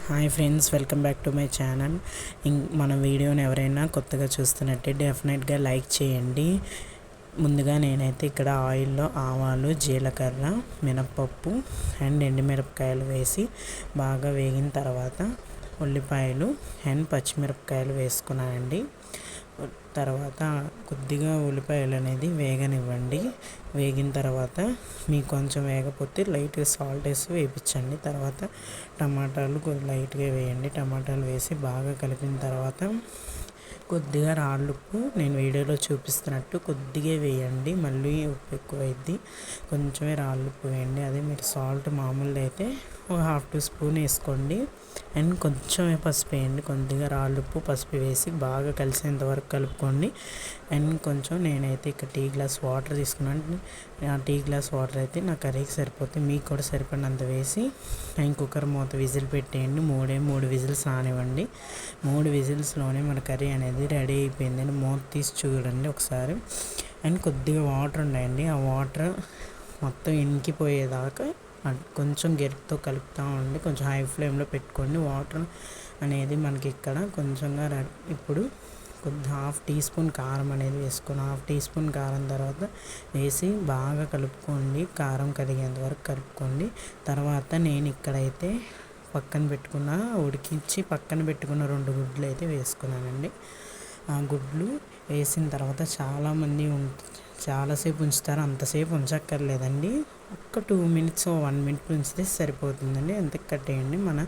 Hi friends, welcome back to my channel. మన వీడియోని ఎవరైనా కొత్తగా చూస్తున్నట్టే డెఫినెట్గా లైక్ చేయండి. ముందుగా నేనైతే ఇక్కడ ఆయిల్లో ఆవాలు, జీలకర్ర, మినప్పప్పు అండ్ ఎండుమిరపకాయలు వేసి బాగా వేగిన తర్వాత ఉల్లిపాయలు అండ్ పచ్చిమిరపకాయలు వేసుకున్నానండి. తర్వాత కొద్దిగా ఉల్లిపాయలు అనేది వేగనివ్వండి. వేగిన తర్వాత మీకు కొంచెం వేగపోతే లైట్గా సాల్ట్ వేసి వేయించండి. తర్వాత టమాటాలు లైట్గా వేయండి. టమాటాలు వేసి బాగా కలిపిన తర్వాత కొద్దిగా రాళ్ళుప్పు నేను వీడియోలో చూపిస్తున్నట్టు కొద్దిగా వేయండి. మళ్ళీ ఉప్పు ఎక్కువైద్ది, కొంచెమే రాళ్ళుప్పు వేయండి. అదే మీరు సాల్ట్ మామూలుగా అయితే ఒక 1/2 స్పూన్ వేసుకోండి. అండ్ కొంచెమే పసుపు వేయండి. కొద్దిగా రాళ్ళుప్పు, పసుపు వేసి బాగా కలిసేంత వరకు కలుపుకోండి. అండ్ కొంచెం నేనైతే ఇక్కడ టీ గ్లాస్ వాటర్ తీసుకున్నాను. ఆ టీ గ్లాస్ వాటర్ అయితే నా కర్రీకి సరిపోతే మీకు కూడా సరిపడినంత వేసి అండ్ కుక్కర్ మూత విజిల్ పెట్టేయండి. 3 విజిల్స్ రానివ్వండి. 3 విజిల్స్లోనే మన కర్రీ అనేది రెడీ అయిపోయిందండి. మూత తీసి చూడండి ఒకసారి. అండ్ కొద్దిగా వాటర్ ఉన్నాయండి. ఆ వాటర్ మొత్తం ఇంకిపోయేదాకా కొంచెం గరిటతో కలుపుతూ ఉండి కొంచెం హై ఫ్లేమ్లో పెట్టుకోండి. వాటర్ అనేది మనకి ఇక్కడ కొంచెంగా ఇప్పుడు కొద్ది 1/2 టీ స్పూన్ కారం అనేది వేసుకొని 1/2 టీ స్పూన్ కారం తర్వాత వేసి బాగా కలుపుకోండి. కారం కరిగేంత వరకు కలుపుకోండి. తర్వాత నేను ఇక్కడైతే ఉడికించి పక్కన పెట్టుకున్న 2 గుడ్లు అయితే వేసుకున్నానండి. ఆ గుడ్లు వేసిన తర్వాత చాలాసేపు ఉంచుతారు. అంతసేపు ఉంచక్కర్లేదండి. ఒక్క 2 మినిట్స్ 1 మినిట్ ఉంచితే సరిపోతుందండి. అంతే కట్టేయండి. మన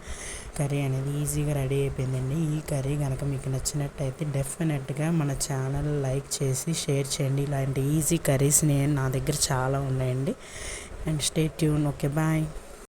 కర్రీ అనేది ఈజీగా రెడీ అయిపోయిందండి. ఈ కర్రీ కనుక మీకు నచ్చినట్టయితే డెఫినెట్గా మన ఛానల్ లైక్ చేసి షేర్ చేయండి. ఇలాంటి ఈజీ కర్రీస్ నా దగ్గర చాలా ఉన్నాయండి. And stay tune. Okay, bye.